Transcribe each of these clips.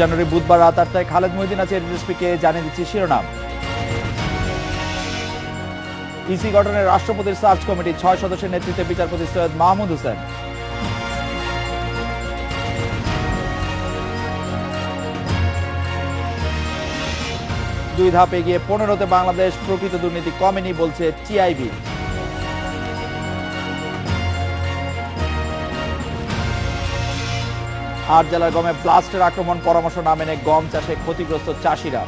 জানুয়ারি বুধবার রাত 8টায় খালেদ মহিউদ্দিন আছে এডিএসপিকে জানিয়ে দিচ্ছি শিরোনাম। ইসি গঠনের রাষ্ট্রপতির সার্চ কমিটি 6 সদস্যের নেতৃত্বে বিচারপতি সৈয়দ মাহমুদ হোসেন। দুই ধাপ এগিয়ে 15তে বাংলাদেশ, প্রকৃত দুর্নীতি কমেনি বলছে টিআইবি। আট জেলার গমে ব্লাস্টের আক্রমণ, পরামর্শ না মেনে গম চাষে ক্ষতিগ্রস্ত চাষিরা।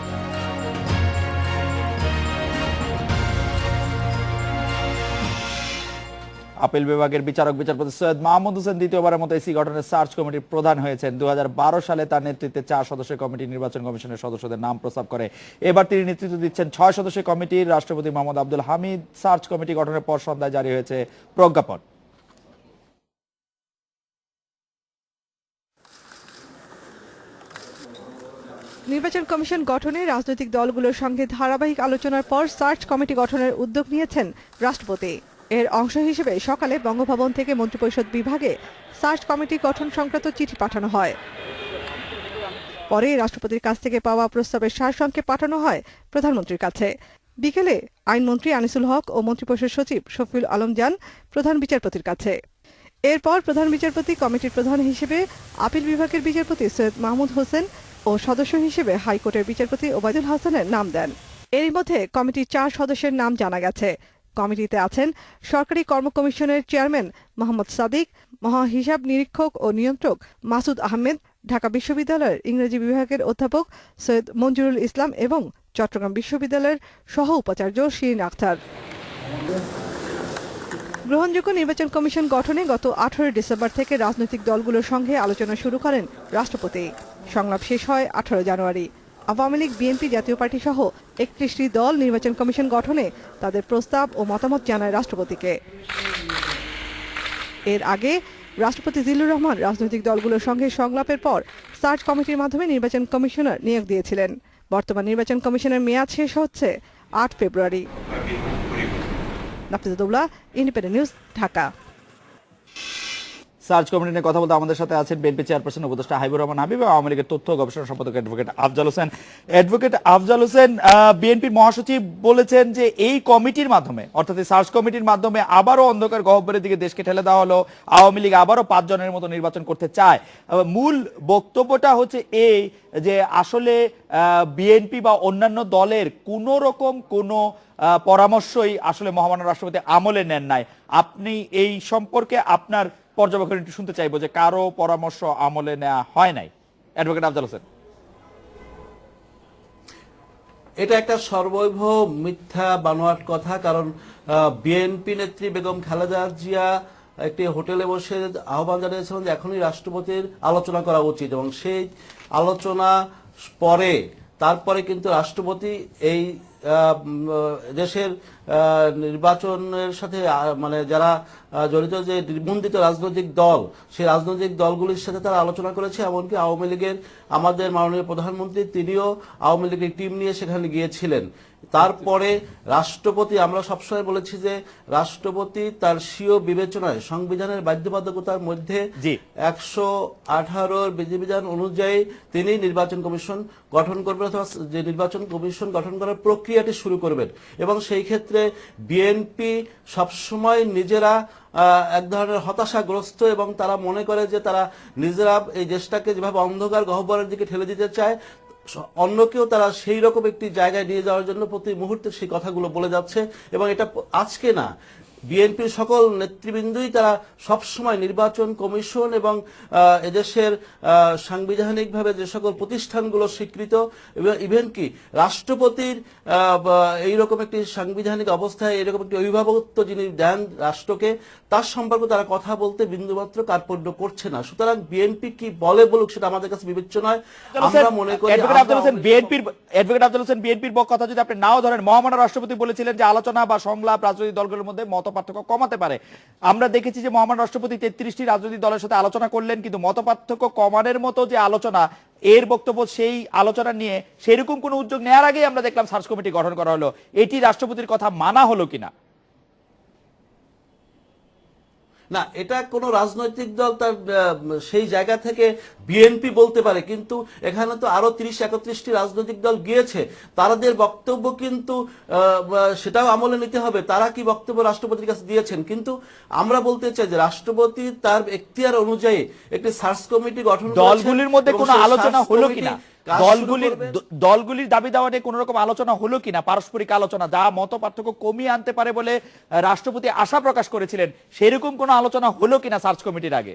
আপিল বিভাগের বিচারক বিচারপতি সৈয়দ মাহমুদ হোসেন দ্বিতীয়বারের মতো ইসি গঠনের সার্চ কমিটির প্রধান হয়েছেন। 2012 সালে তার নেতৃত্বে 4 সদস্যের কমিটি নির্বাচন কমিশনের সদস্যদের নাম প্রস্তাব করে। এবার তিনি নেতৃত্ব দিচ্ছেন 6 সদস্যের কমিটির। রাষ্ট্রপতি মোহাম্মদ আব্দুল হামিদ সার্চ কমিটি গঠনের পর সন্ধ্যায় জারি হয়েছে প্রজ্ঞাপন। নির্বাচন কমিশন গঠনে রাজনৈতিক দলগুলোর সঙ্গে ধারাবাহিক আলোচনার পর সার্চ কমিটি গঠনের উদ্যোগ নিয়েছেন রাষ্ট্রপতি। এর অংশ হিসেবে সকালে বঙ্গভবন থেকে মন্ত্রিপরিষদ বিভাগে সার্চ কমিটি গঠন সংক্রান্ত চিঠি পাঠানো হয়। পরে রাষ্ট্রপতির কাছ থেকে পাওয়া প্রস্তাবের সারসংক্ষেপ পাঠানো হয় প্রধানমন্ত্রীর কাছে। বিকেলে আইনমন্ত্রী আনিসুল হক ও মন্ত্রিপরিষদ সচিব শফিউল আলম যান প্রধান বিচারপতির কাছে। এরপর প্রধান বিচারপতি কমিটির প্রধান হিসেবে আপিল বিভাগের বিচারপতি সৈয়দ মাহমুদ হোসেন ও সদস্য হিসেবে হাইকোর্টের বিচারপতি ওবায়দুল হাসানের নাম দেন। এরই মধ্যে কমিটির 4 সদস্যের নাম জানা গেছে। কমিটিতে আছেন সরকারি কর্ম কমিশনের চেয়ারম্যান মোহাম্মদ সাদিক, মহাহিসাব নিরীক্ষক ও নিয়ন্ত্রক মাসুদ আহমেদ, ঢাকা বিশ্ববিদ্যালয়ের ইংরেজি বিভাগের অধ্যাপক সৈয়দ মঞ্জুরুল ইসলাম এবং চট্টগ্রাম বিশ্ববিদ্যালয়ের সহ উপাচার্য শিরিন আখতার। গ্রহণযোগ্য নির্বাচন কমিশন গঠনে গত 18 ডিসেম্বর থেকে রাজনৈতিক দলগুলোর সঙ্গে আলোচনা শুরু করেন রাষ্ট্রপতি। সংলাপ শেষ হয় 18 জানুয়ারি। আওয়ামী লীগ, বিএনপি, জাতীয় পার্টি সহ 31টি দল নির্বাচন কমিশন গঠনে তাদের প্রস্তাব ও মতামত জানায় রাষ্ট্রপতিকে। এর আগে রাষ্ট্রপতি জিল্লুর রহমান রাজনৈতিক দলগুলোর সঙ্গে সংলাপের পর সার্চ কমিটির মাধ্যমে নির্বাচন কমিশনার নিয়োগ দিয়েছিলেন। বর্তমান নির্বাচন কমিশনের মেয়াদ শেষ হচ্ছে 8 ফেব্রুয়ারি। Nafizuddoula, independent news, Dhaka. Search committee নিয়ে কথা বলতে আমাদের সাথে আছেন বিএনপি চেয়ারপারসন উপদেষ্টা হাবিবুর রহমান হাবিব এবং আওয়ামী লীগের তথ্য ও গবেষণা সম্পাদক অ্যাডভোকেট আফজাল হোসেন। অ্যাডভোকেট আফজাল হোসেন, বিএনপির মহাসচিব বলেছেন যে এই কমিটির মাধ্যমে, অর্থাৎ এই সার্চ কমিটির মাধ্যমে আবারও অন্ধকার গহ্বরের দিকে দেশকে ঠেলে দেওয়া হলো। আওয়ামী লীগ আবারও 5 জনের মতো নির্বাচন করতে চায়। মূল বক্তব্যটা হচ্ছে এই যে আসলে বিএনপি বা অন্যান্য দলের কোনো রকম কোনো পরামর্শই আসলে মহামান্য রাষ্ট্রপতি আমলে নেন নাই। আপনি এই সম্পর্কে আপনার পর্যবেক্ষণ একটু শুনতে চাইবো যে কারো পরামর্শ আমলে নেওয়া হয় নাই। অ্যাডভোকেট আফজাল হোসেন। এটা একটা সর্বৈব মিথ্যা বানোয়াট কথা। কারণ বিএনপি নেত্রী বেগম খালেদা জিয়া একটি হোটেলে বসে আহ্বান জানিয়েছিলেন যে এখনই রাষ্ট্রপতির আলোচনা করা উচিত, এবং সেই আলোচনা পরে তারপরে কিন্তু রাষ্ট্রপতি এই দেশের নির্বাচনের সাথে মানে যারা জড়িত যে নিবন্ধিত রাজনৈতিক দল, সেই রাজনৈতিক দলগুলির সাথে তারা আলোচনা করেছে। এমনকি আওয়ামী লীগের আমাদের মাননীয় প্রধানমন্ত্রী তিনিও আওয়ামী লীগের টিম নিয়ে সেখানে গিয়েছিলেন। তারপরে রাষ্ট্রপতি, আমরা সবসময় বলেছি যে রাষ্ট্রপতি তার স্বীয় বিবেচনায় সংবিধানের বাধ্যবাধকতার মধ্যে 118 বিধিবিধান অনুযায়ী তিনি নির্বাচন কমিশন গঠন করবেন, অথবা যে নির্বাচন কমিশন গঠন করার প্রক্রিয়াটি শুরু করবেন। এবং সেই ক্ষেত্রে বিএনপি সবসময় নিজেরা এক ধরনের হতাশাগ্রস্ত, এবং তারা মনে করে যে তারা নিজেরা এই দেশটাকে যেভাবে অন্ধকার গহ্বরের দিকে ঠেলে দিতে চায়, অন্যকেও তারা সেই রকম একটি জায়গায় নিয়ে যাওয়ার জন্য প্রতি মুহূর্তে সেই কথাগুলো বলে যাচ্ছে। এবং এটা আজকে না, বিএনপির সকল নেতৃবৃন্দই তারা সবসময় নির্বাচন কমিশন এবং এদেশের সাংবিধানিকভাবে যে সকল প্রতিষ্ঠানগুলো স্বীকৃত, ইভেন কি রাষ্ট্রপতির এইরকম একটি সাংবিধানিক অবস্থায় এরকম একটি অভিভাবকত্ব যিনি দেন রাষ্ট্রকে, তার সম্পর্কে তারা কথা বলতে বিন্দুমাত্র কার্পণ্য করছে না। সুতরাং বিএনপি কি বলে বলুক সেটা আমাদের কাছে বিবেচ্য নয়। আমরা মনে করি বিএনপির কথা যদি আপনি নাও ধরেন, মহামান্য রাষ্ট্রপতি বলেছিলেন যে আলোচনা বা সংলাপ রাজনৈতিক দলগুলোর মধ্যে মত পার্থক্য কমাতে পারে। আমরা দেখেছি যে মহামান্য রাষ্ট্রপতি 33টি রাজনৈতিক দলের সাথে আলোচনা করলেন, কিন্তু মত পার্থক্য কমানোর মতো যে আলোচনা, এর বক্তব্য সেই আলোচনা নিয়ে সেরকম কোনো উদ্যোগ নেওয়ার আগেই আমরা দেখলাম সার্চ কমিটি গঠন করা হলো। এটি রাষ্ট্রপতির কথা মানা হলো কিনা? না, এটা কোনো রাজনৈতিক দল তার সেই জায়গা থেকে বিএনপি বলতে পারে, কিন্তু এখানে তো আরো 30-31টি রাজনৈতিক দল গিয়েছে, তাদের বক্তব্য কিন্তু সেটাও আমলে নিতে হবে, তারা কি বক্তব্য রাষ্ট্রপতির কাছে দিয়েছেন। কিন্তু আমরা বলতে চাই যে রাষ্ট্রপতি তার এখতিয়ার অনুযায়ী একটি সার্চ কমিটি গঠন করেছেন। দলগুলির মধ্যে এবং কোনো সেই আলোচনা সার্চ হলো কমিটি কিনা, কাজ শুরু দলগুলির করবে। দলগুলির দাবি দাওয়া নিয়ে কোন রকম আলোচনা হলো কিনা, পারস্পরিক আলোচনা যা মত পার্থক্য কমিয়ে আনতে পারে বলে রাষ্ট্রপতি আশা প্রকাশ করেছিলেন, সেরকম কোনো আলোচনা হলো কিনা সার্চ কমিটির আগে?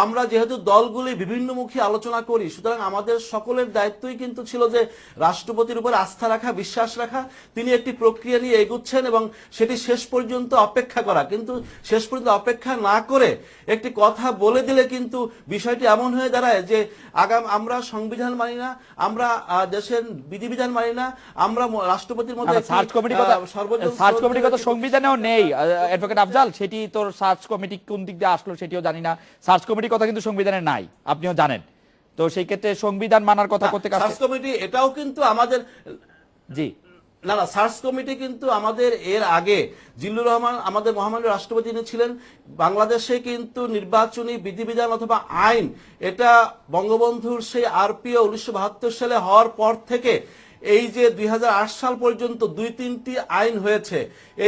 আমরা যেহেতু দলগুলি বিভিন্নমুখী আলোচনা করি, সুতরাং আমাদের সকলের দায়িত্বই কিন্তু ছিল যে রাষ্ট্রপতির উপর আস্থা রাখা, বিশ্বাস রাখা, তিনি একটি প্রক্রিয়া নিয়ে এগুচ্ছেন এবং সেটি শেষ পর্যন্ত অপেক্ষা করা। কিন্তু শেষ পর্যন্ত অপেক্ষা না করে একটি কথা বলে দিলে কিন্তু বিষয়টি এমন হয়ে দাঁড়ায় যে আমরা সংবিধান মানি না, আমরা দেশের বিধিবিধান মানি না, আমরা রাষ্ট্রপতির মধ্যে সার্চ কমিটির কথা সংবিধানেও নেই অ্যাডভোকেট আফজাল, সেটি তোর সার্চ কমিটি কোন দিক দিয়ে আসলো সেটিও জানি না। সার্চ কমিটির কথা কিন্তু সংবিধানে নাই, আপনিও জানেন। তো সেই ক্ষেত্রে সংবিধান মানার কথা করতে সার্চ কমিটি এটাও কিন্তু আমাদের জি না, সার্চ কমিটি কিন্তু আমাদের এর আগে জিল্লুর রহমান আমাদের মহামান্য রাষ্ট্রপতি যিনি ছিলেন, বাংলাদেশে কিন্তু নির্বাচনী বিধিবিধান অথবা আইন এটা বঙ্গবন্ধুর সেই আরপিও 1972 সালে হওয়ার পর থেকে এই যে 2008 সাল পর্যন্ত 2-3টি আইন হয়েছে।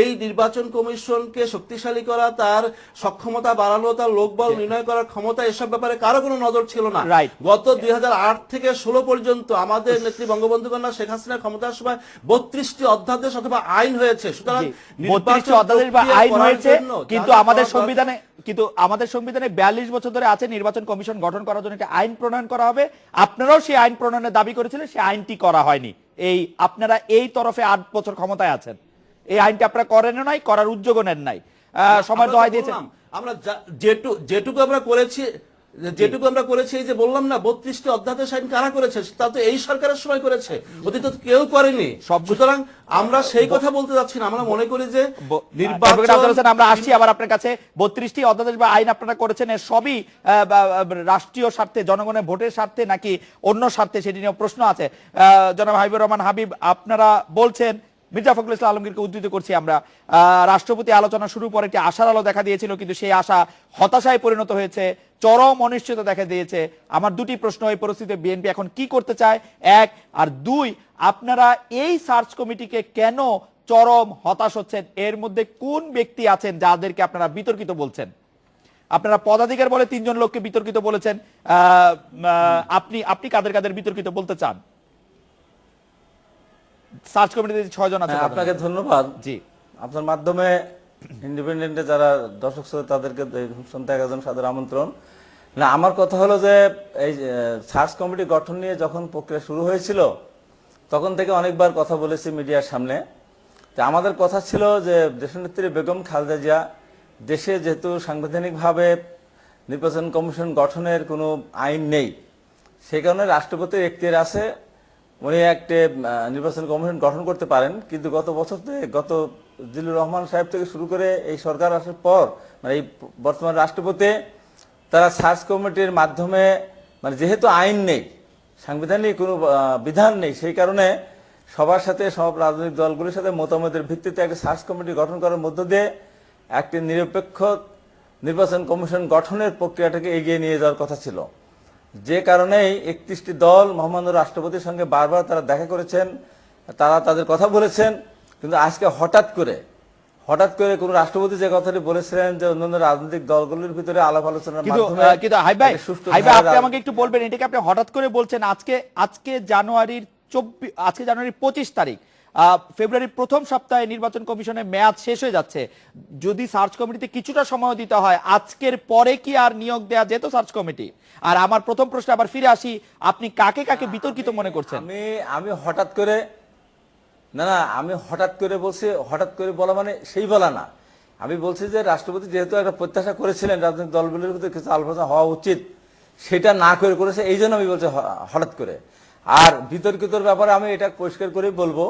এই নির্বাচন কমিশনকে শক্তিশালী করা, তার সক্ষমতা বাড়ানো, তার লোকবল নির্ণয় করার ক্ষমতা, এসব ব্যাপারে কারো কোনো নজর ছিল না। গত 2008 থেকে 16 পর্যন্ত আমাদের নেত্রী বঙ্গবন্ধু কন্যা শেখ হাসিনার ক্ষমতার সময় 32টি অধ্যাদেশ অথবা আইন হয়েছে। সুতরাং 32টি অধ্যাদেশ বা আইন হয়েছে, কিন্তু আমাদের সংবিধানে 42 বছর ধরে আছে নির্বাচন কমিশন গঠন করার জন্য একটা আইন প্রণয়ন করা হবে। আপনারাও সেই আইন প্রণয়নের দাবি করেছিলেন, সেই আইনটি করা হয়নি। আপনারা এই তরফে 8 বছর ক্ষমতায় আছেন, এই আইনটি আপনারা করেন নাই, করার উদ্যোগও নেন নাই, সময় দোহাই দিয়েছেন। আমরা যেটুকু আমরা করেছি এই যে বললাম না, 32টি অধ্যাদেশ আইন কারা করেছে, তা তো এই সরকারের সময় করেছে, অতীতে কেউ করেনি। সুতরাং আমরা সেই কথা বলতে যাচ্ছি না, আমরা মনে করি যে আমরা আসছি আবার আপনার কাছে। 32টি অধ্যাদেশ বা আইন আপনারা করেছেন, এর সবই রাষ্ট্রীয় স্বার্থে, জনগণের ভোটের স্বার্থে নাকি অন্য স্বার্থে, সেটি নিয়ে প্রশ্ন আছে। জনাব হাবিবুর রহমান হাবিব, আপনারা বলছেন, মির্জা ফখরুল ইসলাম আলমগীরকে উদ্ধৃত করছি আমরা, রাষ্ট্রপতি আলোচনা শুরু পরে একটি আশার আলো দেখা দিয়েছিল, কিন্তু সেই আশা হতাশায় পরিণত হয়েছে, চরম অনিশ্চয়তা দেখা দিয়েছে। আমার দুটি প্রশ্ন, এই পরিস্থিতিতে বিএনপি এখন কি করতে চায়, এক, আর দুই, আপনারা এই সার্চ কমিটিকে কেন চরম হতাশ হচ্ছেন? এর মধ্যে কোন ব্যক্তি আছেন যাদেরকে আপনারা বিতর্কিত বলছেন? আপনারা পদাধিকার বলে 3 জন লোককে বিতর্কিত বলেছেন, আপনি কাদের কাদের বিতর্কিত বলতে চান? সার্চ কমিটিতে 6 জন আছে। আপনাকে ধন্যবাদ। জি, আপনার মাধ্যমে ইন্ডিপেন্ডেন্টে যারা দর্শক শ্রোতা তাদেরকে শুনতে একজন সাদর আমন্ত্রণ। না, আমার কথা হলো যে এই সার্চ কমিটি গঠন নিয়ে যখন প্রক্রিয়া শুরু হয়েছিল তখন থেকে অনেকবার কথা বলেছি মিডিয়ার সামনে। তো আমাদের কথা ছিল যে দেশনেত্রী বেগম খালেদা জিয়া দেশে যেহেতু সাংবিধানিকভাবে নির্বাচন কমিশন গঠনের কোনো আইন নেই, সেই কারণে রাষ্ট্রপতির এখতিয়ার আছে, উনি একটি নির্বাচন কমিশন গঠন করতে পারেন। কিন্তু গত জিল্লুর রহমান সাহেব থেকে শুরু করে এই সরকার আসার পর, মানে এই বর্তমান রাষ্ট্রপতি, তারা সার্চ কমিটির মাধ্যমে, মানে যেহেতু আইন নেই, সাংবিধানিক কোনো বিধান নেই, সেই কারণে সবার সাথে, সব রাজনৈতিক দলগুলির সাথে মতামতের ভিত্তিতে একটা সার্চ কমিটি গঠন করার মধ্য দিয়ে একটি নিরপেক্ষ নির্বাচন কমিশন গঠনের প্রক্রিয়াটাকে এগিয়ে নিয়ে যাওয়ার কথা ছিল। যে কারণেই 31টি দল মহামান্য রাষ্ট্রপতির সঙ্গে বারবার তারা দেখা করেছেন, তারা তাদের কথা বলেছেন। কিন্তু আজকে হঠাৎ করে কোন রাষ্ট্রপতি যে কথাটি বলেছিলেন যে অন্যান্য রাজনৈতিক দলগুলোর ভিতরে আলাপ আলোচনার মাধ্যমে, কিন্তু আপনি আমাকে একটু বলবেন, এটাকে আপনি হঠাৎ করে বলছেন। আজকে জানুয়ারির 25 তারিখ, ফেব্রুয়ারির প্রথম সপ্তাহে নির্বাচন কমিশনের মেয়াদ শেষ হয়ে যাচ্ছে। যদি সার্চ কমিটিতে কিছুটা সময় দিতে হয়, আজকের পরে কি আর নিয়োগ দেয়া যেত সার্চ কমিটি? আর আমার প্রথম প্রশ্ন আবার ফিরে আসি, আপনি কাকে কাকে বিতর্কিত মনে করছেন? আমি হঠাৎ করে আমি হঠাৎ করে বলছি, হঠাৎ করে বলা মানে সেই বলা না। আমি বলছি যে রাষ্ট্রপতি যেহেতু একটা প্রত্যাশা করেছিলেন রাজনৈতিক দলগুলির ভিতরে কিছু আলোচনা হওয়া উচিত, সেটা না করেছে, এই জন্য আমি বলছি হঠাৎ করে। আর বিতর্কিতর ব্যাপারে আমি এটা পরিষ্কার করে বলবো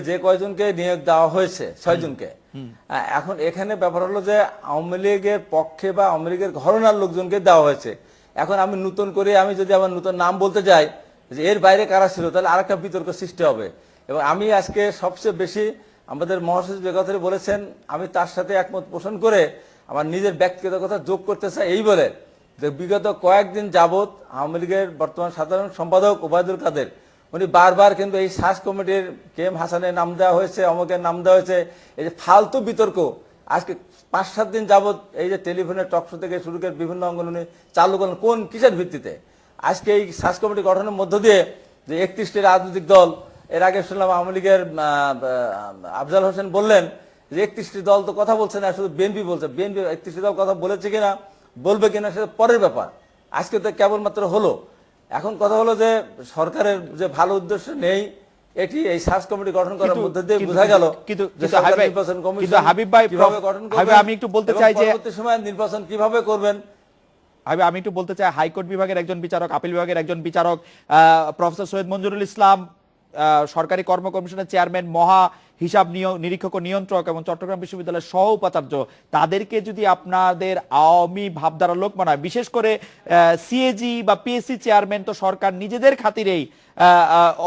যে কয়জনকে নিয়োগ দেওয়া হয়েছে, 6 জনকে। এখন এখানে ব্যাপার হলো যে আওয়ামী লীগের পক্ষে বা আওয়ামী লীগের ঘরানার লোকজনকে দেওয়া হয়েছে। এখন আমি যদি আবার নতুন নাম বলতে যাই যে এর বাইরে কারা ছিল, তাহলে আরেকটা বিতর্ক সৃষ্টি হবে। এবং আমি আজকে সবচেয়ে বেশি আমাদের মহাসচিব যে কথাটি বলেছেন আমি তার সাথে একমত পোষণ করে আমার নিজের ব্যক্তিগত কথা যোগ করতে চাই, এই বলে যে বিগত কয়েকদিন যাবৎ আওয়ামী লীগের বর্তমান সাধারণ সম্পাদক ওবায়দুল কাদের উনি বারবার কিন্তু এই সার্চ কমিটির কেএম হাসানের নাম দেওয়া হয়েছে, অমুকের নাম দেওয়া হয়েছে, এই যে ফালতু বিতর্ক আজকে 5-7 দিন যাবৎ এই যে টেলিফোনের টকশো থেকে শুরু করে বিভিন্ন অঙ্গন উনি চালু করলেন কোন কিসের ভিত্তিতে? আজকে এই সার্চ কমিটি গঠনের মধ্য দিয়ে যে 31টি রাজনৈতিক দল, এর আগে শুনলাম আওয়ামী লীগের আফজাল হোসেন বললেন যে 31টি দল তো কথা বলছে না, শুধু বিএনপি বলছে। বিএনপি 31টি দল কথা বলেছে কিনা বলবে কিনা সেটা পরের ব্যাপার, আজকে তো কেবলমাত্র হলো। এখন কথা হলো যে সরকারের যে ভালো উদ্দেশ্য নেই, এটি এই সার্চ কমিটি গঠন করার মধ্যে দিয়ে বোঝা গেল। কিন্তু হাবিব ভাই আমি একটু বলতে চাই যে পরবর্তী সময় নির্বাচন কিভাবে করবেন। আমি একটু বলতে চাই, হাইকোর্ট বিভাগের একজন বিচারক, আপিল বিভাগের একজন বিচারক প্রফেসর সৈয়দ মঞ্জুরুল ইসলাম, সরকারি কর্ম কমিশনের চেয়ারম্যান, মহা হিসাব নিরীক্ষক ও নিয়ন্ত্রক এবং চট্টগ্রাম বিশ্ববিদ্যালয়ের সহ উপাচার্য, তাদেরকে যদি আপনাদের আওয়ামী ভাবধারা লোক মনে হয়, বিশেষ করে সিএজি বা পিএসসি চেয়ারম্যান তো সরকার নিজেদের খাতিরেই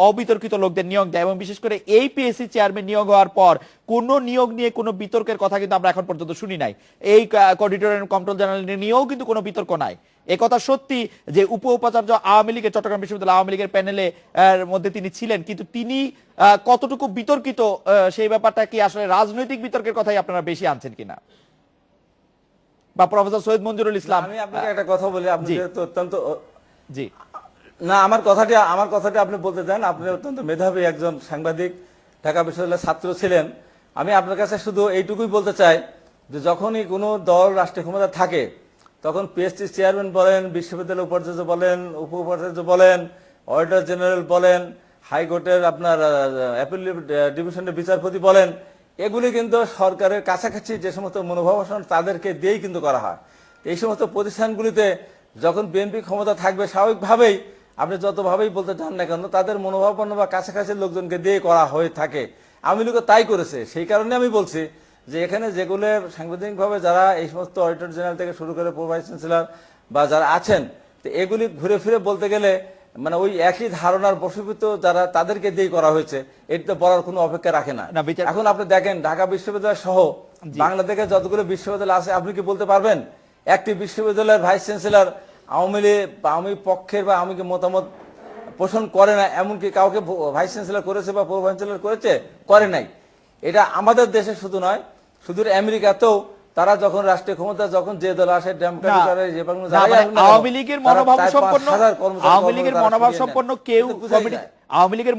অবিতর্কিত লোকদের নিয়োগ দেয়, এবং বিশেষ করে এই পিএসসি চেয়ারম্যান নিয়োগ হওয়ার পর কোনো নিয়োগ নিয়ে কোনো বিতর্কের কথা কিন্তু আমরা এখন পর্যন্ত শুনি নাই। এই অডিটর এন্ড কন্ট্রোল জেনারেল নিয়েও কিন্তু কোনো বিতর্ক নাই। একথা সত্যি যে উপ উপাচার্য আওয়ামী লীগের, চট্টগ্রাম বিশ্ববিদ্যালয় আওয়ামী লীগের প্যানেলে মধ্যে তিনি ছিলেন, কিন্তু তিনি কতটুকু বিতর্কিত সেই ব্যাপারটা কি আসলে রাজনৈতিক বিতর্কের কথাই আপনারা বেশি আনছেন কিনা? বা প্রফেসর সৈয়দ মঞ্জুরুল ইসলাম, আমি আপনাকে একটা কথা বলি, আপনি যেহেতু অত্যন্ত জি না আমার কথাটি আপনি বলতে চান, আপনি অত্যন্ত মেধাবী একজন সাংবাদিক, ঢাকা বিশ্ববিদ্যালয়ের ছাত্র ছিলেন। আমি আপনার কাছে শুধু এইটুকুই বলতে চাই যে যখনই কোনো দল রাষ্ট্রীয় ক্ষমতা থাকে তখন পিএসসি চেয়ারম্যান বলেন, বিশ্ববিদ্যালয় উপাচার্য বলেন, উপ উপাচার্য বলেন, অডিটর জেনারেল বলেন, হাইকোর্টের আপনার অ্যাপিল ডিভিশনের বিচারপতি বলেন, এগুলি কিন্তু সরকারের কাছাকাছি যে সমস্ত মনোভাবাসন তাদেরকে দিয়েই কিন্তু করা হয়। এই সমস্ত প্রতিষ্ঠানগুলিতে যখন বিএনপি ক্ষমতা থাকবে স্বাভাবিকভাবেই আপনি যতভাবেই বলতে চান না কেন তাদের মনোভাবাপন্ন বা কাছাকাছি লোকজনকে দিয়ে করা হয়ে থাকে। আওয়ামী লীগও তাই করেছে। সেই কারণে আমি বলছি যে এখানে যেগুলো সাংবিধানিকভাবে যারা এই সমস্ত অডিটর জেনারেল থেকে শুরু করে প্রো ভাইস চ্যান্সেলর বা যারা আছেন, তো এগুলি ঘুরে ফিরে বলতে গেলে মানে ওই একই ধারণার বশীভূত যারা তাদেরকে দিয়ে করা হয়েছে, এটি তো বলার কোনো অপেক্ষা রাখে না। এখন আপনি দেখেন ঢাকা বিশ্ববিদ্যালয় সহ বাংলাদেশে যতগুলো বিশ্ববিদ্যালয় আছে আপনি কি বলতে পারবেন একটি বিশ্ববিদ্যালয়ের ভাইস চ্যান্সেলর আওয়ামী পক্ষের বা আওয়ামী মতামত পোষণ করে না, এমনকি কাউকে ভাইস চ্যান্সেলর করেছে বা প্রো ভাইস চ্যান্সেলর করেছে? করে নাই। এটা আমাদের দেশে শুধু নয়, সুদূর আমেরিকাতেও তারা যখন রাষ্ট্রীয় ক্ষমতা যখন যে দল আসে আওয়ামী লীগের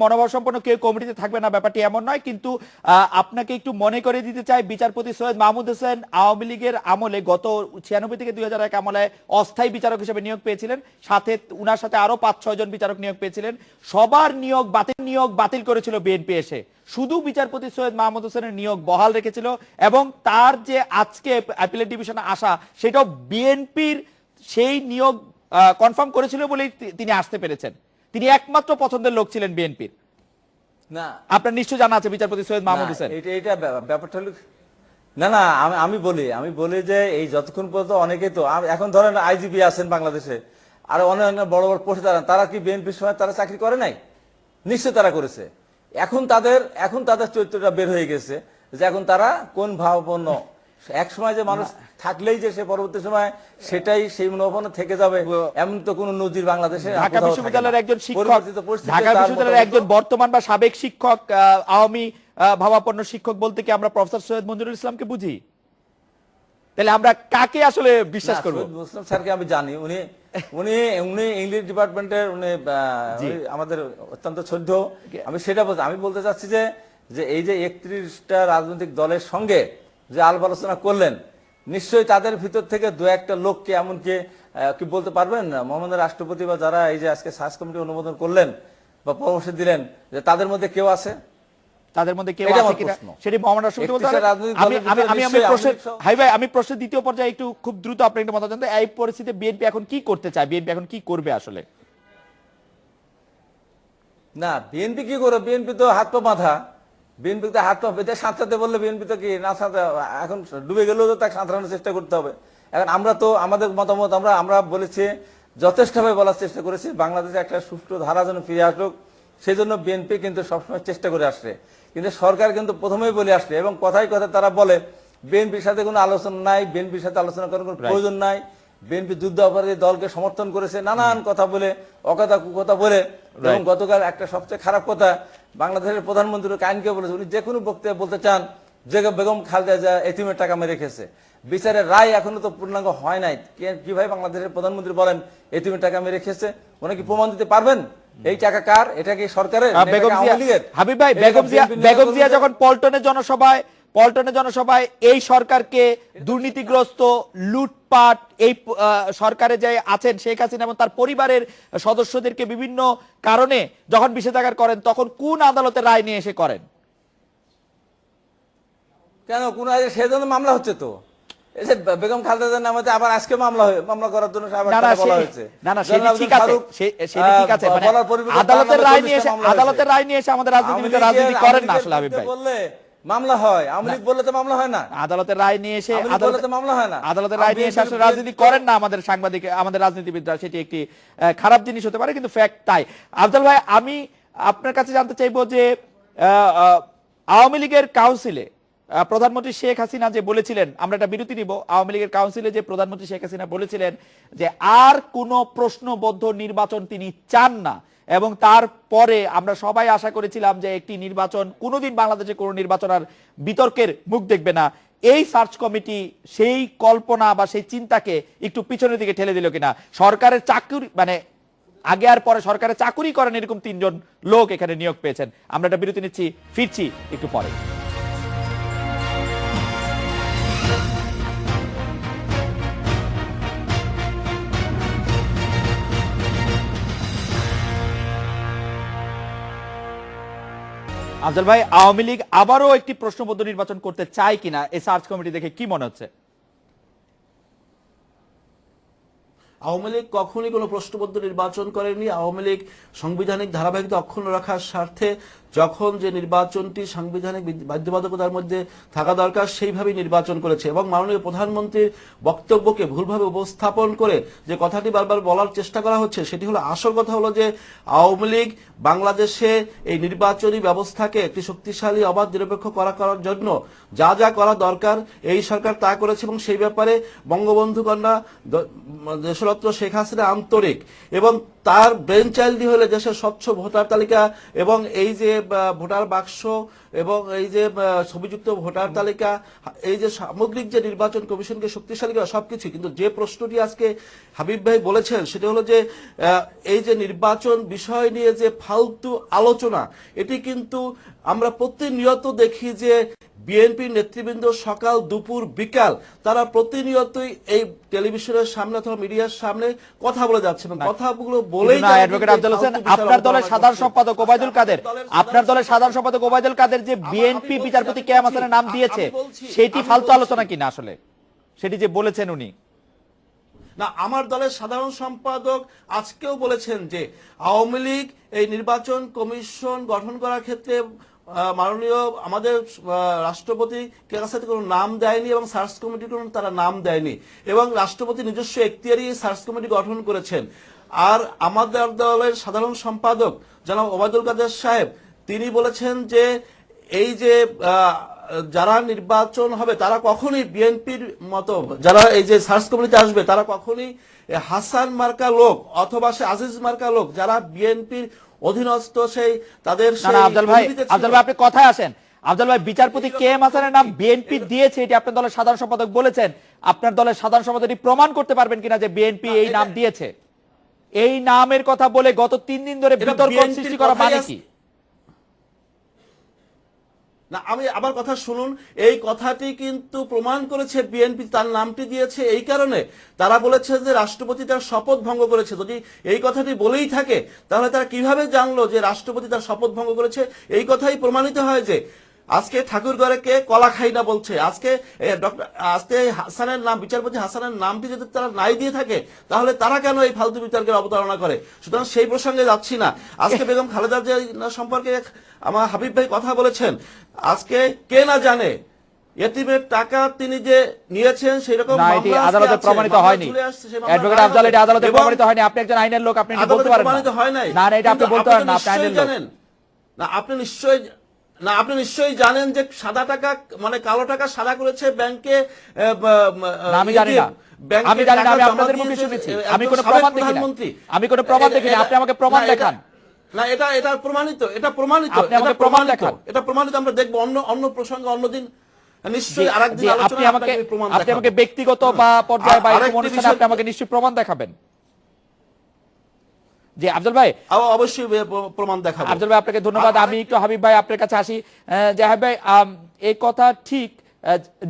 মনোভাব সম্পন্ন কেউ কমিটিতে থাকবে না, ব্যাপারটি এমন নয়। কিন্তু আপনাকে একটু মনে করে দিতে চাই, বিচারপতি সৈয়দ মাহমুদ হোসেন আওয়ামী লীগের আমলে গত 96 থেকে 2001 আমলে অস্থায়ী বিচারক হিসেবে নিয়োগ পেয়েছিলেন, সাথে উনার সাথে আরো 5-6 জন বিচারক নিয়োগ পেয়েছিলেন। সবার নিয়োগ বাতিল করেছিল বিএনপি এসে, শুধু বিচারপতি সৈয়দ মাহমুদ হোসেনের নিয়োগ বহাল রেখেছিল, এবং তার যে আজকে অ্যাপিলেট ডিভিশনে আসা সেটাও বিএনপির সেই নিয়োগ কনফার্ম করেছিল বলেই তিনি আসতে পেরেছেন। তিনি একমাত্র পছন্দের লোক ছিলেন বিএনপির। না আপনার নিশ্চয় জানা আছে বিচারপতি সৈয়দ মাহমুদ হোসেন। এটা ব্যাপারটা হলো না আমি বলি যে এই যতক্ষণ পর্যন্ত অনেকেই তো এখন ধরেন আইজিপি আছেন বাংলাদেশে, আর অনেক বড় বড় পোস্টে দাঁড়ান, তারা কি বিএনপির সময় তারা চাকরি করে নাই? নিশ্চয় তারা করেছে। এখন তাদের চরিত্রটা বের হয়ে গেছে যে এখন তারা কোন ভাবাপন্ন, এক সময় যে মানুষ থাকলেই যে সে পরবর্তী সময় সেটাই সেই মনোভাবনা থেকে যাবে এমন তো কোন নজির বাংলাদেশে। ঢাকা বিশ্ববিদ্যালয়ের একজন শিক্ষক, ঢাকা বিশ্ববিদ্যালয়ের একজন বর্তমান বা সাবেক শিক্ষক, আওয়ামী ভাবাপন্ন শিক্ষক বলতে কি আমরা প্রফেসর সৈয়দ মঞ্জুরুল ইসলামকে বুঝি? তাহলে আমরা কাকে আসলে বিশ্বাস করব? মুসলিম স্যারকে আমি জানি, উনি ইংলিশ ডিপার্টমেন্টের আমাদের অত্যন্ত শ্রদ্ধ। আমি বলতে চাচ্ছি যে এই যে 31টা রাজনৈতিক দলের সঙ্গে যে আলাপ আলোচনা করলেন, নিশ্চয়ই তাদের ভিতর থেকে দু একটা লোককে এমনকি কি বলতে পারবেন মহামান্য রাষ্ট্রপতি বা যারা এই যে আজকে সার্চ কমিটি অনুমোদন করলেন বা পরামর্শ দিলেন যে তাদের মধ্যে কেউ আছে? তাদের মধ্যে কেউ আছে কিনা সেটি মহামান্য রাষ্ট্রপতি বলতে পারেন। আমি প্রশ্নের দ্বিতীয় পর্যায়ে একটু খুব দ্রুত আপনার একটু মত জানতে, এই পরিস্থিতিতে বিএনপি এখন কি করতে চায়, বিএনপি এখন কি করবে আসলে? না বিএনপি কি করবে? বিএনপি তো হাত পা বাঁধা, বিএনপি তো হাত পা বেঁধে সাঁতরাতে বললে বিএনপি তো কি না এখন ডুবে গেলেও তো তাকে সাঁতরানোর চেষ্টা করতে হবে। এখন আমরা তো আমাদের মতামত আমরা বলেছি, যথেষ্টভাবে বলার চেষ্টা করেছি বাংলাদেশে একটা সুষ্ঠু ধারা যেন ফিরে আসুক, সেই জন্য বিএনপি কিন্তু সবসময় চেষ্টা করে আসছে, কিন্তু সরকার কিন্তু প্রথমেই বলে আসছে এবং কথায় কথায় তারা বলে বিএনপির সাথে কোনো আলোচনা নাই, বিএনপির সাথে আলোচনা করার কোনো প্রয়োজন নাই, বিএনপি যুদ্ধ অপরাধী দলকে সমর্থন করেছে, নানান কথা বলে, অকথা কুকথা বলে। এবং গতকাল একটা সবচেয়ে খারাপ কথা বাংলাদেশের প্রধানমন্ত্রী কাইনকে বলেছে, উনি যে কোনো বক্তব্যে বলতে চান যে বেগম খালেদা জিয়া এতিমের টাকা মেরে খেয়েছে, বিচারের রায় এখনো তো পূর্ণাঙ্গ হয় নাই, কিভাবে বাংলাদেশের প্রধানমন্ত্রী বলেন এতিমের টাকা মেরে খেয়েছে? উনি কি প্রমাণ দিতে পারবেন এই টাকা কার? এটা কি সরকারের? বেগম জিয়া, হাবিব ভাই, বেগম জিয়া যখন পল্টনের জনসভায় এই সরকারকে দুর্নীতিগ্রস্ত, লুটপাট, এই সরকারে যে আছেন শেখ হাসিনা এবং তার পরিবারের সদস্যদেরকে বিভিন্ন কারণে যখন নিষেধাজ্ঞা করেন, তখন কোন আদালতের রায় নিয়ে এসে করেন? কেন কোন সেজন্য মামলা হচ্ছে তো, এই যে বেগম খালেদা জিয়ার নামে আবার আজকে মামলা করার জন্য বলা হয়েছে। ঠিক আছে, মানে আদালতের রায় নিয়ে এসে আমাদের রাজনীতিবিদরা রাজনীতি করেন না আসলে হাবিব ভাই। বললে মামলা হয়, আওয়ামী লীগ বললে তো মামলা হয় না। আদালতের রায় নিয়ে এসে মামলা হয় না, আদালতের রায় নিয়ে এসে আসলে রাজনীতি করেন না আমাদের সাংবাদিক, আমাদের রাজনীতিবিদরা। সেটি একটি খারাপ জিনিস হতে পারে, কিন্তু ফ্যাক্ট তাই। আফজাল ভাই, আমি আপনার কাছে জানতে চাইবো যে আওয়ামী লীগের কাউন্সিলে প্রধানমন্ত্রী শেখ হাসিনা যে বলেছিলেন, আমরা একটা বিরতি নিব, আওয়ামী লীগের কাউন্সিলে যে প্রধানমন্ত্রী শেখ হাসিনা বলেছিলেন যে আর কোনো প্রশ্নবদ্ধ নির্বাচন তিনি চান না, এবং তারপরে আমরা সবাই আশা করেছিলাম যে একটি নির্বাচন, কোনোদিন বাংলাদেশে কোনো নির্বাচন আর বিতর্কের মুখ দেখবে না। এই সার্চ কমিটি সেই কল্পনা বা সেই চিন্তাকে একটু পিছনের দিকে ঠেলে দিল কিনা? সরকারের চাকরি, মানে আগে আর পরে সরকারের চাকুরি করেন এরকম 3 জন লোক এখানে নিয়োগ পেয়েছেন। আমরা একটা বিরতি নিচ্ছি, ফিরছি একটু পরে। আফজাল ভাই, আওয়ামী লীগ আবারও একটি প্রশ্নবদ্ধ নির্বাচন করতে চায় কিনা এই সার্চ কমিটি দেখে কি মনে হচ্ছে? আওয়ামী লীগ কখনই কোনো প্রশ্নবদ্ধ নির্বাচন করেনি। আওয়ামী লীগ সাংবিধানিক ধারাবাহিকতা অক্ষুণ্ণ রাখার স্বার্থে যখন যে নির্বাচনটি সাংবিধানিক বাধ্যবাধকতার মধ্যে থাকা দরকার সেইভাবেই নির্বাচন করেছে, এবং মাননীয় প্রধানমন্ত্রীর বক্তব্যকে ভুলভাবে উপস্থাপন করে যে কথাটি বারবার বলার চেষ্টা করা হচ্ছে, সেটি হলো আসল কথা হলো যে আওয়ামী লীগ বাংলাদেশে এই নির্বাচনী ব্যবস্থাকে একটি শক্তিশালী অবাধ নিরপেক্ষ করার জন্য যা যা করা দরকার এই সরকার তা করেছে, এবং সেই ব্যাপারে বঙ্গবন্ধু কন্যা দেশরত্ন শেখ হাসিনা আন্তরিক, এবং তার ব্রেন চাইল্ডই হলে দেশের স্বচ্ছ ভোটার তালিকা এবং এই যে ভোটার বাক্স এবং এই যে ছবিযুক্ত ভোটার তালিকা, এই যে সামগ্রিক যে নির্বাচন কমিশনকে শক্তিশালী করা, সবকিছু। কিন্তু যে প্রশ্নটি আজকে হাবিব ভাই বলেছেন সেটা হলো যে এই যে নির্বাচন বিষয় নিয়ে যে ফালতু আলোচনা, এটি কিন্তু আমরা প্রতিনিয়ত দেখি যে বিএনপির নেতৃবৃন্দ সকাল দুপুর বিকাল তারা প্রতিনিয়তই এই টেলিভিশনের সামনে অথবা মিডিয়ার সামনে কথা বলে যাচ্ছে, এবং কথাগুলো বলেই অ্যাডভোকেট আফজাল হোসেন, আপনার দলের সাধারণ সম্পাদক ওবায়দুল কাদের যে বিএনপি বিচারপতি কেএম হাসানের নাম দিয়েছে সেটি ফালতু আলোচনা কিনা আসলে, সেটি যে বলেছেন উনি? না, আমার দলের সাধারণ সম্পাদক আজকেও বলেছেন যে আওয়ামী লীগ এই নির্বাচন কমিশন গঠন করার ক্ষেত্রে মাননীয় আমাদের রাষ্ট্রপতি কাছে কোনো নাম দেয়নি এবং সার্চ কমিটির কোনো তারা নাম দেয়নি, এবং রাষ্ট্রপতি নিজস্ব এখতিয়ারে সার্চ কমিটি গঠন করেছেন। আর আমাদের দলের সাধারণ সম্পাদক জনাব ওবায়দুল কাদের সাহেব তিনি বলেছেন যে এই যে যারা নির্বাচন হবে তারা কখনোই বিএনপির মতো, যারা এই যে সার্চ কমিটিতে আসবে তারা কখনোই হাসান মার্কা লোক অথবা সে আজিজ মার্কা লোক যারা বিএনপির অধীনস্থ সেই তাদের। আফজাল ভাই, আপনি কথায় আসেন। আফজাল ভাই, বিচারপতি কেএম হাসানের নাম বিএনপি দিয়েছে, এটি আপনার দলের সাধারণ সম্পাদক বলেছেন। আপনার দলের সাধারণ সম্পাদক এটি প্রমাণ করতে পারবেন কিনা যে বিএনপি এই নাম দিয়েছে? এই নামের কথা বলে গত 3 দিন ধরে বিতর্ক সৃষ্টি করা মানে কি? না, আমি আবার কথা শুনুন, এই কথাটি কিন্তু প্রমাণ করেছে বিএনপি তার নামটি দিয়েছে এই কারণে তারা বলেছে যে রাষ্ট্রপতি তার শপথ ভঙ্গ করেছে। যদি এই কথাটি বলেই থাকে তাহলে তারা কিভাবে জানলো যে রাষ্ট্রপতি তার শপথ ভঙ্গ করেছে? এই কথাই প্রমাণিত হয় যে আজকে ঠাকুরঘরে কলা খাই না বলছে, আজকে হাসানের নাম, বিচারপতি হাসানের নামটি যদি তারা নাই দিয়ে থাকে তাহলে তারা কেন এই ফালতু বিতর্কের অবতারণা করে? সুতরাং সেই প্রসঙ্গে যাচ্ছি না। আজকে বেগম খালেদা জিয়া সম্পর্কে আমার হাবিব ভাই কথা বলেছেন, আজকে কে না জানে এতিমের টাকা তিনি যে নিয়েছেন সেরকম না, এটি আদালতে প্রমাণিত হয়নি। অ্যাডভোকেট আফজাল, এটি আদালতে প্রমাণিত হয়নি। আপনি একজন আইনের লোক, আপনি এটি বলতে পারেন প্রমাণিত না। হয় নাই। না, না, এটা আপনি কিন্তু বলতে পারেন না, আপনি আইনের লোক। জানেন না, আপনি নিশ্চয়ই জানেন যে সাদা টাকা মানে কালো টাকা সাদা করেছে ব্যাংকে। না, আমি জানি না, আমি জানি না, আমি আপনাদের মুখে শুনেছি। আমি কোনো প্রমাণ দেখি না, আমি কোনো প্রমাণ দেখি না। আপনি আমাকে প্রমাণ দেখান। না, এটা প্রমাণিত, এটা প্রমাণিত, আপনি আমাকে প্রমাণ দেখান। এটা প্রমাণিত। আমরা দেখবো অন্য প্রসঙ্গে অন্যদিন নিশ্চয়ই জি, আরেকদিন জি, আলোচনা আপনি আমাকে প্রমাণ আপনি দেখাবো। আমাকে ব্যক্তিগত বা পর্যায়ে বা এরকম আরেকটি অনুষ্ঠানে বিষয়- আপনি আমাকে নিশ্চয়ই প্রমাণ দেখাবেন। জি আফজল ভাই, অবশ্যই প্রমাণ দেখাবো। আফজল ভাই আপনাকে ধন্যবাদ। আমি একটু হাবিব ভাই আপনার কাছে আসি। যে হাবিব ভাই, এই কথা ঠিক।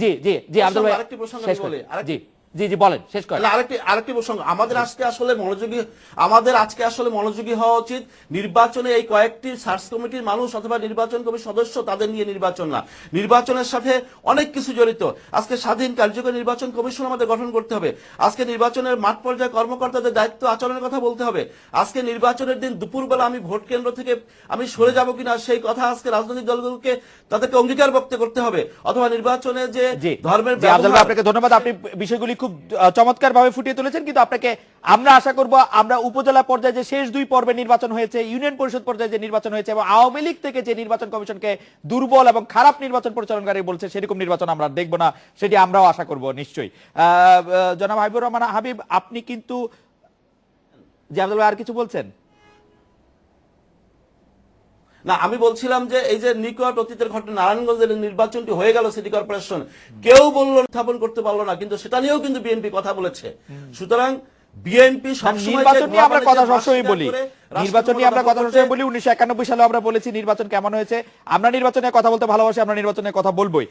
জি জি জি আফজল ভাই, আরেকটি প্রসঙ্গ শেষ আমি বলি, করেন। জি জি জি বলেন, শেষ করেন। না, আরেকটি প্রসঙ্গ। আমাদের আজকে আসলে মনোযোগী হওয়া উচিত নির্বাচনে। এই কয়েকটি সার্চ কমিটির মানুষ অথবা নির্বাচন কমিটির সদস্য, তাদের নিয়ে নির্বাচন না, নির্বাচনের সাথে অনেক কিছু জড়িত। আজকে স্বাধীন কার্যকরী নির্বাচন কমিশন আমাদের গঠন করতে হবে। আজকে নির্বাচনের মাঠ পর্যায়ে কর্মকর্তাদের দায়িত্ব আচরণের কথা বলতে হবে। আজকে নির্বাচনের দিন দুপুরবেলা আমি ভোট কেন্দ্র থেকে আমি সরে যাব কিনা সেই কথা আজকে রাজনৈতিক দলগুলোকে তাদেরকে অঙ্গীকার ব্যক্ত করতে হবে। অথবা নির্বাচনে যে জি ধর্মের জি আফজল ভাই, ব্যবহার, আপনাকে ধন্যবাদ। আপনি বিষয়গুলি খুব চমৎকার ভাবে ফুটিয়ে তুলেছেন। কিন্তু আপনাকে আমরা আশা করব, আমরা উপজেলা পর্যায়ে যে শেষ 2 পর্বে নির্বাচন হয়েছে, ইউনিয়ন পরিষদ পর্যায়ে যে নির্বাচন হয়েছে এবং আওয়ামী লীগ থেকে যে নির্বাচন কমিশনকে দুর্বল এবং খারাপ নির্বাচন পরিচালনকারী বলছে, সেরকম নির্বাচন আমরা দেখব না, সেটি আমরাও আশা করব নিশ্চয়ই। জনাব হাবিবুর রহমান হাবিব, আপনি কিন্তু জি আফজল ভাই আর কিছু বলছেন? না, আমি বলছিলাম যে এই যে নিকট অতীতের ঘটনা, নারায়ণগঞ্জের নির্বাচনটি হয়ে গেল সিটি কর্পোরেশন, কেউ বলল স্থাপন করতে পারলো না, কিন্তু সেটা নিয়েও কিন্তু বিএনপি কথা বলেছে। সুতরাং বিএনপি নির্বাচন নিয়ে আমরা কথা সবসময় বলি, নির্বাচন নিয়ে আমরা কথা সবসময় বলি। 1991 সালে আমরা বলেছি নির্বাচন কেমন হয়েছে। আমরা নির্বাচনে কথা বলতে ভালোবাসি, আমরা নির্বাচনে কথা বলবোই।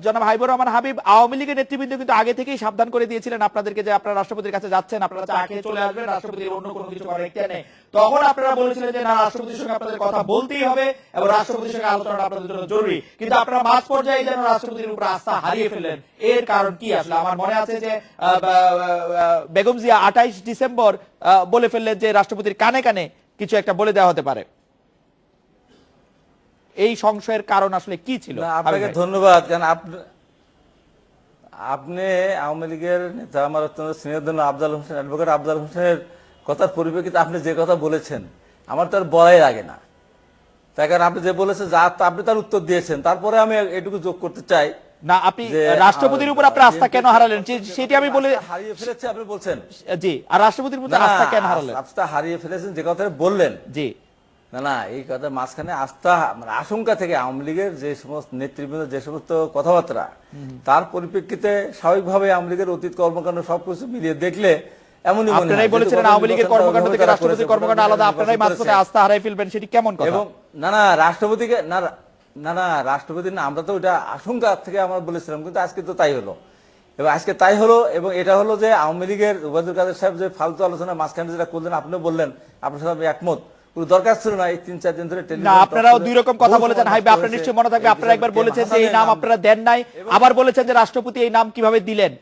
জনাব হাবিবুর রহমান হাবিব, আওয়ামী লীগের নেতৃবৃন্দ কিন্তু আগে থেকেই সাবধান করে দিয়েছিলেন আপনাদেরকে যে আপনারা রাষ্ট্রপতির কাছে যাচ্ছেন, আপনারা চা খেয়ে চলে আসবেন, রাষ্ট্রপতির অন্য কোনো কিছু করার ইচ্ছা নেই। তখন আপনারা বলেছিলেন যে না, রাষ্ট্রপতির সঙ্গে আপনাদের কথা বলতেই হবে এবং রাষ্ট্রপতির সঙ্গে আলোচনা আপনাদের জন্য জরুরি। কিন্তু আপনারা মাঝ পর্যায়ে যেন রাষ্ট্রপতির উপর আস্থা হারিয়ে ফেললেন, এর কারণ কি? আসলে আমার মনে আছে যে বেগম জিয়া 28 ডিসেম্বর বলে ফেললেন যে রাষ্ট্রপতির কানে কানে কিছু একটা বলে দেওয়া হতে পারে। এই সংশয়ের কারণ আসলে কি ছিল? না, আপনাকে ধন্যবাদ। কারণ আপনি আওয়ামী লীগের নেতা, আমার অত্যন্ত স্নেহধন্য আফজাল হোসেন, অ্যাডভোকেট আফজাল হোসেনের কথার পরিপ্রেক্ষিতে আপনি যে কথা বলেছেন আমার তো আর বলাই লাগে না। তাই কারণ আপনি যে বলেছেন যা আপনি তার উত্তর দিয়েছেন। তারপরে আমি এটুকু যোগ করতে চাই না, আপনি যে রাষ্ট্রপতির উপর আপনার আস্থা কেন হারালেন সেটি আমি বলে হারিয়ে ফেলেছে আপনি বলছেন। জি, আর রাষ্ট্রপতির উপর আস্থা কেন হারালেন? আস্থা হারিয়ে ফেলেছেন যে কথা বললেন। জি না, এই কথা মাঝখানে আস্থা মানে আশঙ্কা থেকে আওয়ামী লীগের যে সমস্ত নেতৃবৃন্দ যে সমস্ত কথাবার্তা, তার পরিপ্রেক্ষিতে স্বাভাবিকভাবে আওয়ামী লীগের অতীত কর্মকাণ্ড সবকিছু মিলিয়ে দেখলে এমনই মনে হয়। আপনারাই বলেছিলেন আওয়ামী লীগের কর্মকাণ্ড থেকে রাষ্ট্রপতির কর্মকাণ্ড আলাদা, আপনারাই মাঝপথে আস্থা হারাই ফেলবেন, সেটি কেমন কথা? এবং রাষ্ট্রপতিকে রাষ্ট্রপতি না, আমরা তো ওটা আশঙ্কা থেকে আমরা বলেছিলাম, কিন্তু আজকে তো তাই হলো। এবং আজকে তাই হলো, এবং এটা হলো যে আওয়ামী লীগের ওবায়দুল কাদের সাহেব যে ফালতু আলোচনা মাঝখানে যেটা করলেন, আপনিও বললেন, আপনার সাথে আমি একমত, দরকার ছিল না এই 3-4 দিন ধরে। না, আপনারাও দুই রকম কথা বলেছেন হাইবে, আপনার নিশ্চয়ই মনে থাকবে। আপনারা একবার বলেছেন যে এই নাম আপনারা দেন নাই, আবার বলেছেন যে রাষ্ট্রপতি এই নাম কিভাবে দিলেন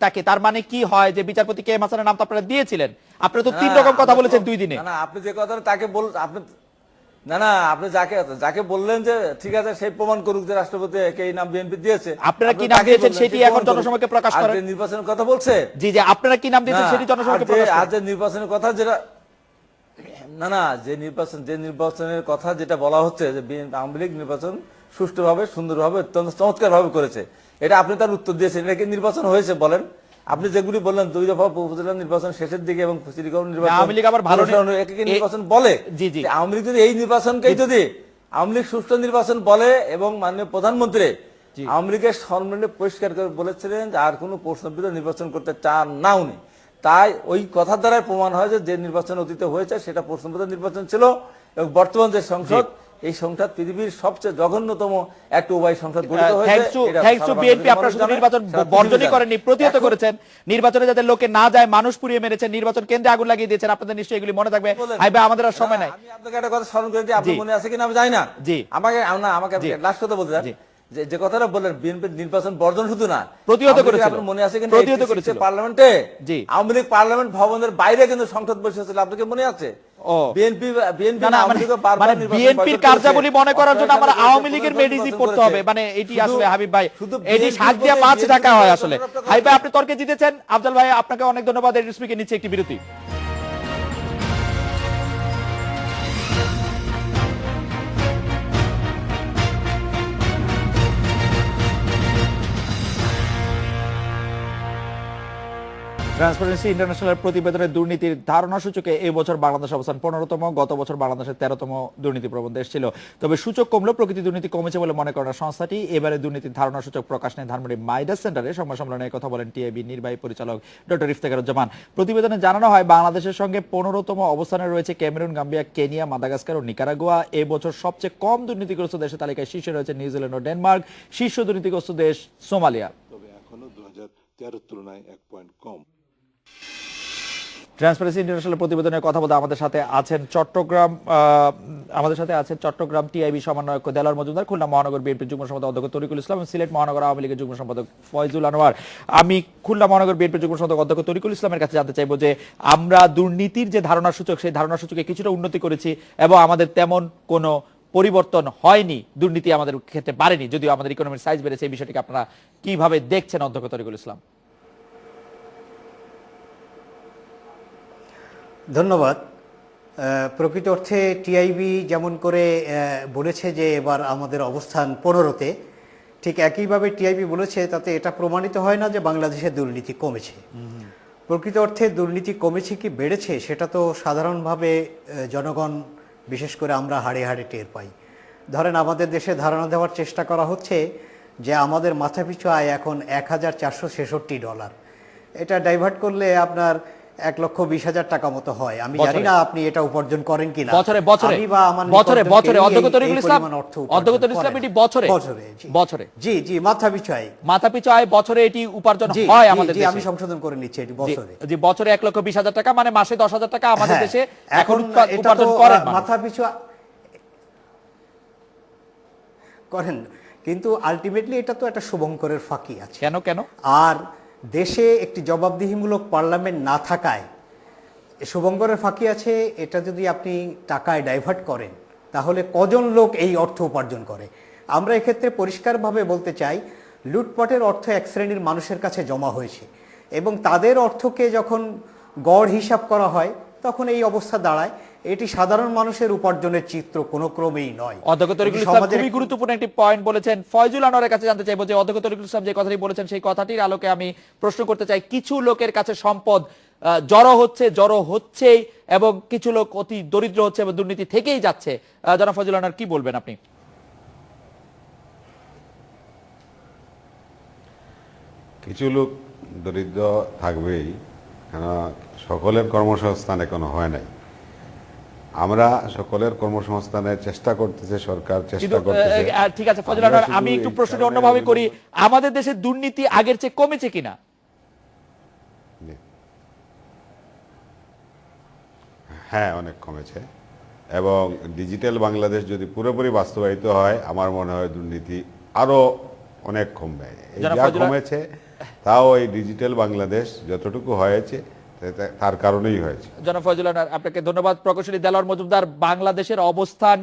তাকে, তার মানে কি হয় যে বিচারপতি কে এম হাসানের নাম তো আপনারা দিয়েছিলেন। আপনারা তো 3 রকম কথা বলেছেন 2 দিনে। না, আপনি যে কথা তাকে আপনি আপনি যাকে বললেন যে ঠিক আছে সেই প্রমাণ করুক যে রাষ্ট্রপতি এই নাম বিএনপি দিয়েছে, আপনারা কি নাম দিয়েছেন সেটি এখন জনসমক্ষে প্রকাশ করেন। নির্বাচনের কথা বলছে, জি জি, আপনারা কি নাম দিয়েছেন সেটি জনসমক্ষে প্রকাশ করেন। আজ যে নির্বাচনের কথা যেটা যে নির্বাচনের কথা যেটা বলা হচ্ছে যে আওয়ামী লীগ নির্বাচন সুষ্ঠুভাবে, সুন্দরভাবে, অত্যন্ত চমৎকার ভাবে করেছে, এটা আপনি তার উত্তর দিয়েছেন। এটা কি নির্বাচন হয়েছে বলেন? আপনি যেগুলি বললেন 2 দফা উপজেলা নির্বাচন শেষের দিকে এবং সিটি কর্পোরেশন নির্বাচন, আওয়ামী লীগ আবার ভালো নির্বাচন বলে। জি জি, আওয়ামী লীগ যদি এই নির্বাচনকেই যদি আওয়ামী লীগ সুষ্ঠু নির্বাচন বলে, এবং মাননীয় প্রধানমন্ত্রী আওয়ামী লীগের সম্মানে পরিষ্কার করে বলেছিলেন যে আর কোনো প্রশ্নবিদ্ধ নির্বাচন করতে চান না উনি, তাই ওই কথার দ্বারা প্রমাণ হয় যে নির্বাচন অতীতে হয়েছে সেটা প্রশ্নবিদ্ধ নির্বাচন ছিল। এবং বর্তমান যে সংসদ, এই সংসদ পৃথিবীর সবচেয়ে জঘন্যতম একটা উভয় সংসদ গঠিত হয়েছে। থ্যাঙ্কস টু বিএনপি, আপনারা শুধু নির্বাচন বর্জনই করেননি, প্রতিহত করেছেন। নির্বাচনে যাতে লোকে না যায়, মানুষ পুড়িয়ে মেরেছেন, নির্বাচন কেন্দ্রে আগুন লাগিয়ে দিয়েছেন। আপনাদের নিশ্চয়ই এগুলি মনে থাকবে। হাইবা, আমাদের আর সময় নাই। আমি আপনাকে একটা কথা স্মরণ করে দিই, আপনার মনে আছে কিনা আমি জানি না। জি, আমাকে লাস্ট কথা বলতে চান, যে কথাটা বললেন বিএনপি নির্বাচন বর্জন শুধু না, প্রতিহত করেছিল। আপনার মনে আছে কিনা প্রতিহত করেছিল পার্লামেন্টে? জি, আওয়ামী লীগ পার্লামেন্ট ভবনের বাইরে কিন্তু সংসদ বসেছিল, আপনাকে মনে আছে? ও বিএনপি না না মানে বিএনপির কার্যাবলী মনে করার জন্য আমার আওয়ামী লীগের মেডিসি পড়তে হবে, মানে এটি আসলে হাবিব ভাই এটি শাক দিয়ে মাছ ঢাকা হয় আসলে। হাবিব ভাই আপনি তর্কে জিতেছেন, আফজাল ভাই আপনাকে অনেক ধন্যবাদ। এই স্পিকে নিচ্ছে একটি বিরতি। ট্রান্সপারেন্সি ইন্টারন্যাশনাল প্রতিবেদনের দুর্নীতির ধারণা সূচকে এই বছর বাংলাদেশ অবস্থান 15তম, গত বছর বাংলাদেশের 13তম দুর্নীতি প্রবণ দেশ ছিল। তবে সূচক কমলেও প্রকৃতি দুর্নীতি কমেছে বলে মনে করেন সংস্থাটি। এবারে দুর্নীতির ধারণা সূচক প্রকাশ নেই ধানমন্ডি মাইডাস সেন্টারে। সংবাদ সম্মেলনে কথা বলেন টিআইবি নির্বাহী পরিচালক ডক্টর ইফতেখারুজ্জামান। প্রতিবেদনে জানানো হয় বাংলাদেশের সঙ্গে 15তম অবস্থানে রয়েছে ক্যামেরুন, গাম্বিয়া, কেনিয়া, মাদাগাস্কার ও নিকারাগুয়া। এই বছর সবচেয়ে কম দুর্নীতিগ্রস্ত দেশের তালিকায় শীর্ষে রয়েছে নিউজিল্যান্ড ও ডেনমার্ক। শীর্ষ দুর্নীতিগ্রস্ত দেশ সোমালিয়া। তবে এখনো 2013 তুলনায় 1 পয়েন্ট কম। ট্রান্সপারেন্সি ইন্টারন্যাশনাল প্রতিবেদনের কথা বলতে আমাদের সাথে আছেন চট্টগ্রাম টিআইবি সমন্বয়ক দেলোয়ার মজুমদার, খুলনা মহানগর বিএনপির যুগ্ম সম্পাদক অধ্যক্ষ তরিকুল ইসলাম এবং সিলেট মহানগর আওয়ামী লীগের যুগ্ম সম্পাদক ফয়জুল আনোয়ার। আমি খুলনা মহানগর বিএনপির যুগ্ম সম্পাদক অধ্যক্ষ তরিকুল ইসলামের কাছে জানতে চাইবো যে আমরা দুর্নীতির যে ধারণা সূচক, সেই ধারণা সূচকে কিছুটা উন্নতি করেছি এবং আমাদের তেমন কোনো পরিবর্তন হয়নি, দুর্নীতি আমাদের ক্ষেত্রে বাড়েনি, যদিও আমাদের ইকোনমির সাইজ বেড়েছে। এই বিষয়টিকে আপনারা কিভাবে দেখছেন অধ্যক্ষ তরিকুল ইসলাম? ধন্যবাদ। প্রকৃত অর্থে টিআইবি যেমন করে বলেছে যে এবার আমাদের অবস্থান 15তে, ঠিক একইভাবে টিআইবি বলেছে, তাতে এটা প্রমাণিত হয় না যে বাংলাদেশে দুর্নীতি কমেছে। প্রকৃত অর্থে দুর্নীতি কমেছে কি বেড়েছে সেটা তো সাধারণভাবে জনগণ, বিশেষ করে আমরা হাড়ে হাড়ে টের পাই। ধরেন আমাদের দেশে ধারণা দেওয়ার চেষ্টা করা হচ্ছে যে আমাদের মাথাপিছু আয় এখন $1466। এটা ডাইভার্ট করলে আপনার 1,20,000 টাকা মতো হয়। আমি জানি না আপনি এটা উপার্জন করেন কিনা বছরে বছরে বছরে বছরে অধ্যক্ষ তরিকুল ইসলাম এটি বছরে বছরে জি জি মাথাপিছু আয় বছরে এটি উপার্জন হয় আমাদের দেশে। আমি সংশোধন করে নিচ্ছি, এটি বছরে। জি বছরে 1,20,000 টাকা, মানে মাসে 10,000 টাকা আমাদের দেশে এখন উপার্জন করেন মাথাপিছু করেন। কিন্তু আলটিমেটলি এটা তো একটা শুভঙ্করের ফাঁকি আছে। কেন কেন? আর দেশে একটি জবাবদিহিমূলক পার্লামেন্ট না থাকায় শুভঙ্করের ফাঁকি আছে। এটা যদি আপনি টাকায় ডাইভার্ট করেন তাহলে কজন লোক এই অর্থ উপার্জন করে? আমরা এক্ষেত্রে পরিষ্কারভাবে বলতে চাই, লুটপাটের অর্থ এক শ্রেণীর মানুষের কাছে জমা হয়েছে এবং তাদের অর্থকে যখন গড় হিসাব করা হয় তখন এই অবস্থা দাঁড়ায়। এটি সাধারণ মানুষের উপার্জনের চিত্র কোনো ক্রমেই নয়। অধ্যক্ষ তরিকুল ইসলাম খুবই গুরুত্বপূর্ণ একটি পয়েন্ট বলেছেন। ফয়জুল আনোয়ারের কাছে জানতে চাইবো যে অধ্যক্ষ তরিকুল ইসলাম যে কথাটি বলেছেন সেই কথাটির আলোকে আমি প্রশ্ন করতে চাই, কিছু লোকের কাছে সম্পদ জড়ো হচ্ছে এবং কিছু লোক অতি দরিদ্র হচ্ছে এবং দুর্নীতি থেকেই যাচ্ছে। জনাব ফয়জুল আনোয়ার, কি বলবেন আপনি? কিছু লোক দরিদ্র থাকবেই, কেন সকলের কর্মসংস্থান এখনো হয় নাই। আমরা সকলের কর্মসংস্থানের চেষ্টা করতেছে, সরকার চেষ্টা করতেছে। ঠিক আছে ফয়জুল আনোয়ার, আমি একটু প্রশ্নটা অন্যভাবে করি। আমাদের দেশে দুর্নীতি আগের চেয়ে কমেছে কিনা? হ্যাঁ, অনেক কমেছে এবং ডিজিটাল বাংলাদেশ যদি পুরোপুরি বাস্তবায়িত হয় আমার মনে হয় দুর্নীতি আরো অনেক কমবে। যা কমেছে তাও এই ডিজিটাল বাংলাদেশ যতটুকু হয়েছে তার কারণেই হয়েছে। জনাব ফয়জুল আনোয়ার, আপনাকে ধন্যবাদ। প্রকৌশলী দেলোয়ার মজুমদার, বাংলাদেশের অবস্থান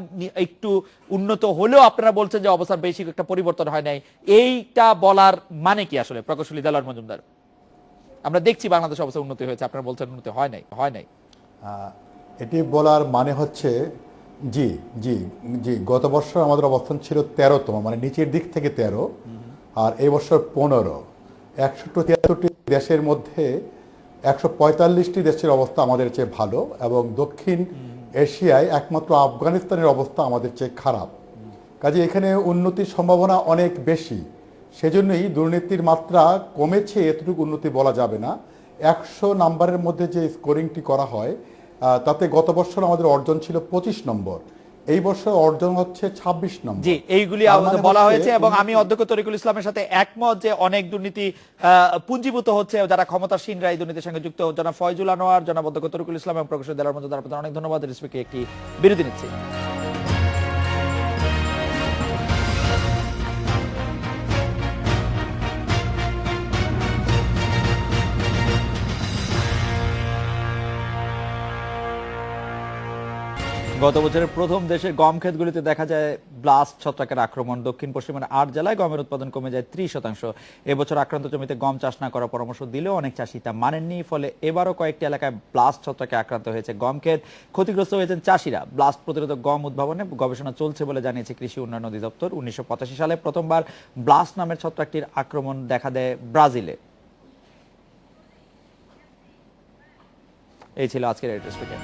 একটু উন্নত হলেও আপনারা বলছেন যে অবস্থান বেশি একটা পরিবর্তন হয় নাই, এইটা বলার মানে কি আসলে? প্রকৌশলী দেলোয়ার মজুমদার, আমরা দেখছি বাংলাদেশ অবস্থা উন্নতি হয়েছে, আপনারা বলছেন উন্নতি হয় নাই। এটি বলার মানে হচ্ছে জি জি জি গত বছর আমাদের অবস্থান ছিল 13তম, মানে নিচের দিক থেকে 13, আর এই বছর 15। 173টি দেশের মধ্যে 145টি দেশের অবস্থা আমাদের চেয়ে ভালো এবং দক্ষিণ এশিয়ায় একমাত্র আফগানিস্তানের অবস্থা আমাদের চেয়ে খারাপ। কাজে এখানে উন্নতির সম্ভাবনা অনেক বেশি। সেজন্যই দুর্নীতির মাত্রা কমেছে এতটুকু উন্নতি বলা যাবে না। 100 নাম্বারের মধ্যে যে স্কোরিংটি করা হয় তাতে গত বছর আমাদের অর্জন ছিল 25 নম্বর, এই বছর অর্জন হচ্ছে 26 নম্বর। জি, এইগুলি বলা হয়েছে এবং আমি অধ্যক্ষ তরিকুল ইসলামের সাথে একমত যে অনেক দুর্নীতি পুঞ্জীভূত হচ্ছে, যারা ক্ষমতাসীনরা এই দুর্নীতির সঙ্গে যুক্ত। জনাব ফয়জুল আনোয়ার, জনাব অধ্যক্ষ তরিকুল ইসলাম এবং প্রকৌশলী দেলোয়ার মজুমদার, অনেক ধন্যবাদ। রিসপিকে একটি বিরতি নিচ্ছি। গত বছরের প্রথম দেশের গম ক্ষেতগুলিতে দেখা যায় ব্লাস্ট ছত্রাকের আক্রমণ। দক্ষিণ পশ্চিমের 8 জেলায় গমের উৎপাদন কমে যায় 30%। এবছর আক্রান্ত জমিতে গম চাষ না করার পরামর্শ দিলেও অনেক চাষি তা মানেননি, ফলে এবারও কয়েকটি এলাকায় ব্লাস্ট ছত্রাকে আক্রান্ত হয়েছে গম ক্ষেত। ক্ষতিগ্রস্ত হয়েছেন চাষিরা। ব্লাস্ট প্রতিরোধক গম উদ্ভাবনে গবেষণা চলছে বলে জানিয়েছে কৃষি উন্নয়ন অধিদপ্তর। 1985 সালে প্রথমবার ব্লাস্ট নামের ছত্রাকটির আক্রমণ দেখা দেয় ব্রাজিলে। এই ছিল আজকের এডিটর স্পিকার।